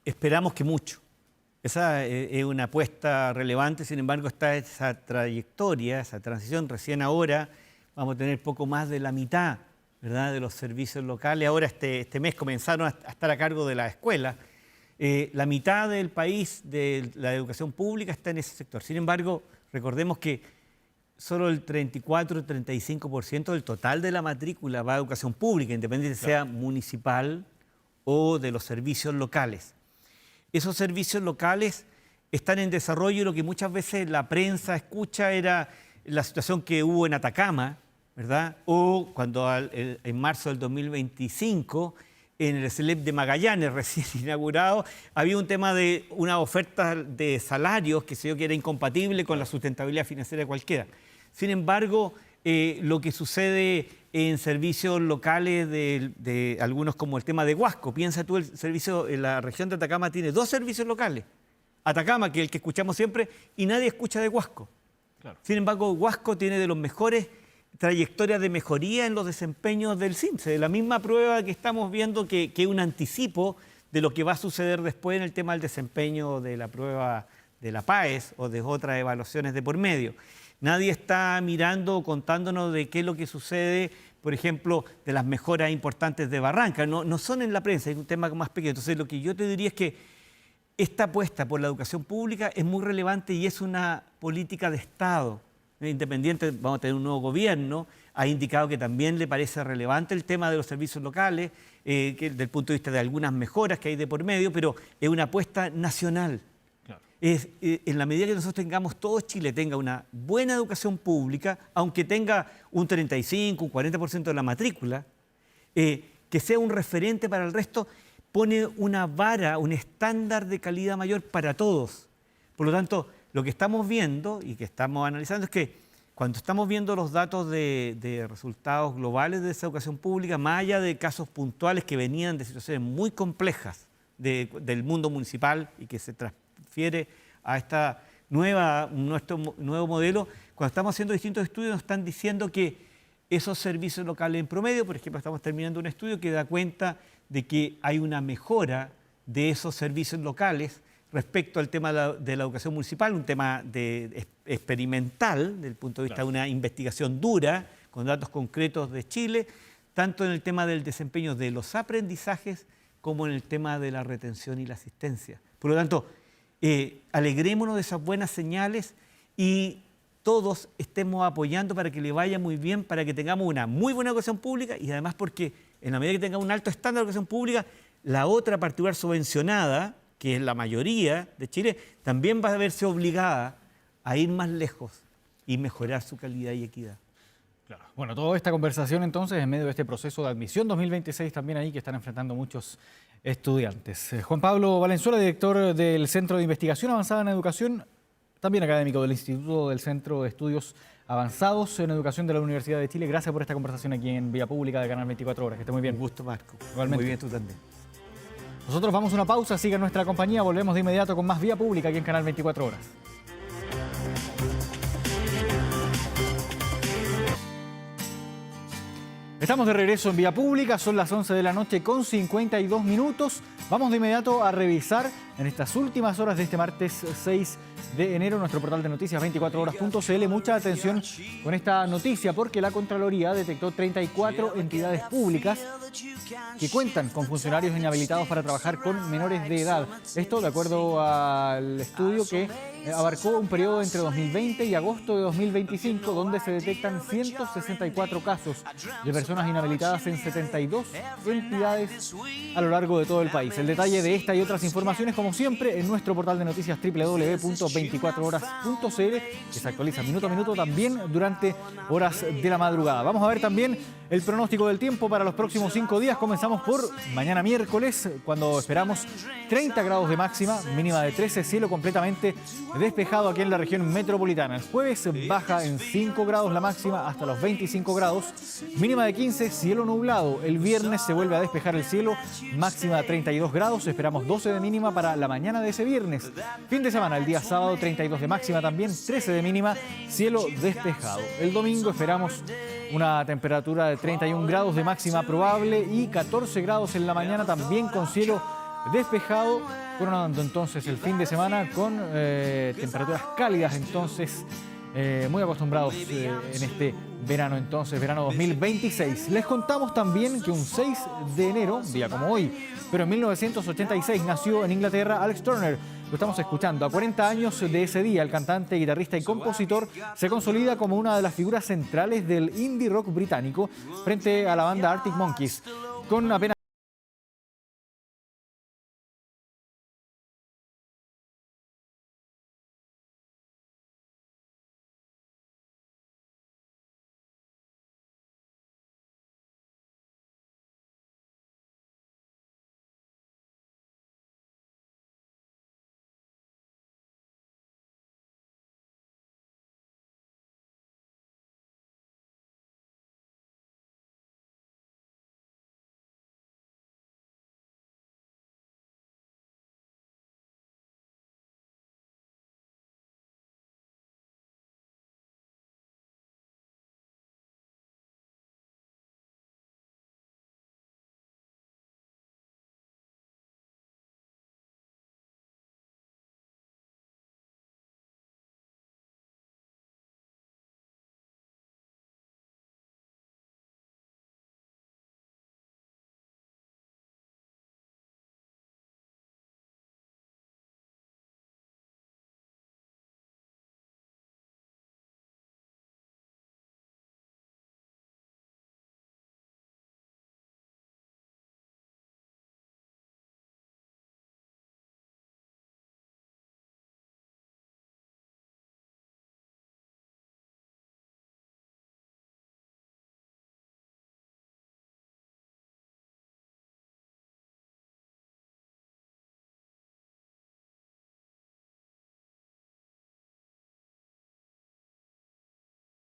esperamos que mucho. Esa es una apuesta relevante, sin embargo está esa trayectoria, esa transición. Recién ahora vamos a tener poco más de la mitad, ¿verdad?, de los servicios locales. Ahora este mes comenzaron a estar a cargo de la escuela. La mitad del país de la educación pública está en ese sector. Sin embargo, recordemos que solo el 34-35% del total de la matrícula va a educación pública, independiente sea municipal o de los servicios locales. Esos servicios locales están en desarrollo y lo que muchas veces la prensa escucha era la situación que hubo en Atacama, ¿verdad? O cuando en marzo del 2025, en el SLEP de Magallanes, recién inaugurado, había un tema de una oferta de salarios que que era incompatible con la sustentabilidad financiera de cualquiera. Sin embargo, lo que sucede en servicios locales de algunos, como el tema de Huasco. Piensa tú, el servicio en la región de Atacama tiene 2 servicios locales. Atacama, que es el que escuchamos siempre, y nadie escucha de Huasco. Claro. Sin embargo, Huasco tiene de los mejores trayectorias de mejoría en los desempeños del CIMSE, de la misma prueba que estamos viendo que es un anticipo de lo que va a suceder después en el tema del desempeño de la prueba de la PAES o de otras evaluaciones de por medio. Nadie está mirando o contándonos de qué es lo que sucede, por ejemplo, de las mejoras importantes de Barranca. No son en la prensa, es un tema más pequeño. Entonces, lo que yo te diría es que esta apuesta por la educación pública es muy relevante y es una política de Estado. Independiente, vamos a tener un nuevo gobierno, ha indicado que también le parece relevante el tema de los servicios locales, que desde el punto de vista de algunas mejoras que hay de por medio, pero es una apuesta nacional. Claro. En la medida que nosotros tengamos, todo Chile tenga una buena educación pública, aunque tenga un 35, un 40% de la matrícula, que sea un referente para el resto, pone una vara, un estándar de calidad mayor para todos. Por lo tanto, lo que estamos viendo y que estamos analizando es que cuando estamos viendo los datos de resultados globales de esa educación pública, más allá de casos puntuales que venían de situaciones muy complejas del mundo municipal y que se transfiere a nuestro nuevo modelo, cuando estamos haciendo distintos estudios nos están diciendo que esos servicios locales en promedio, por ejemplo, estamos terminando un estudio que da cuenta de que hay una mejora de esos servicios locales respecto al tema de la educación municipal, un tema experimental, desde el punto de vista de una investigación dura, con datos concretos de Chile, tanto en el tema del desempeño de los aprendizajes como en el tema de la retención y la asistencia. Por lo tanto, alegrémonos de esas buenas señales y todos estemos apoyando para que le vaya muy bien, para que tengamos una muy buena educación pública y además porque en la medida que tengamos un alto estándar de educación pública, la otra particular subvencionada, que es la mayoría de Chile, también va a verse obligada a ir más lejos y mejorar su calidad y equidad. Claro. Bueno, toda esta conversación entonces en medio de este proceso de admisión 2026 también ahí que están enfrentando muchos estudiantes. Juan Pablo Valenzuela, director del Centro de Investigación Avanzada en Educación, también académico del Instituto del Centro de Estudios Avanzados en Educación de la Universidad de Chile. Gracias por esta conversación aquí en Vía Pública de Canal 24 Horas. Que esté muy bien. Un gusto, Marco. Igualmente. Muy bien, tú también. Nosotros vamos a una pausa, siga nuestra compañía, volvemos de inmediato con más Vía Pública aquí en Canal 24 Horas. Estamos de regreso en Vía Pública, son las 11 de la noche con 52 minutos. Vamos de inmediato a revisar en estas últimas horas de este martes 6 de enero nuestro portal de noticias 24horas.cl. Mucha atención con esta noticia porque la Contraloría detectó 34 entidades públicas que cuentan con funcionarios inhabilitados para trabajar con menores de edad. Esto de acuerdo al estudio que abarcó un periodo entre 2020 y agosto de 2025, donde se detectan 164 casos de personas inhabilitadas en 72 entidades a lo largo de todo el país. El detalle de esta y otras informaciones, como siempre, en nuestro portal de noticias www.24horas.cl, que se actualiza minuto a minuto también durante horas de la madrugada. Vamos a ver también el pronóstico del tiempo para los próximos 5 días. Comenzamos por mañana miércoles, cuando esperamos 30 grados de máxima, mínima de 13, cielo completamente despejado aquí en la región metropolitana. El jueves baja en 5 grados la máxima hasta los 25 grados, mínima de 15, cielo nublado. El viernes se vuelve a despejar el cielo, máxima de 32 grados, esperamos 12 de mínima para la mañana de ese viernes. Fin de semana, el día sábado 32 de máxima también, 13 de mínima, cielo despejado. El domingo esperamos una temperatura de 31 grados de máxima probable y 14 grados en la mañana también con cielo despejado, coronando entonces el fin de semana con temperaturas cálidas, entonces muy acostumbrados en este verano, entonces verano 2026. Les contamos también que un 6 de enero, día como hoy, pero en 1986 nació en Inglaterra Alex Turner. Lo estamos escuchando. A 40 años de ese día, el cantante, guitarrista y compositor se consolida como una de las figuras centrales del indie rock británico frente a la banda Arctic Monkeys. Con apenas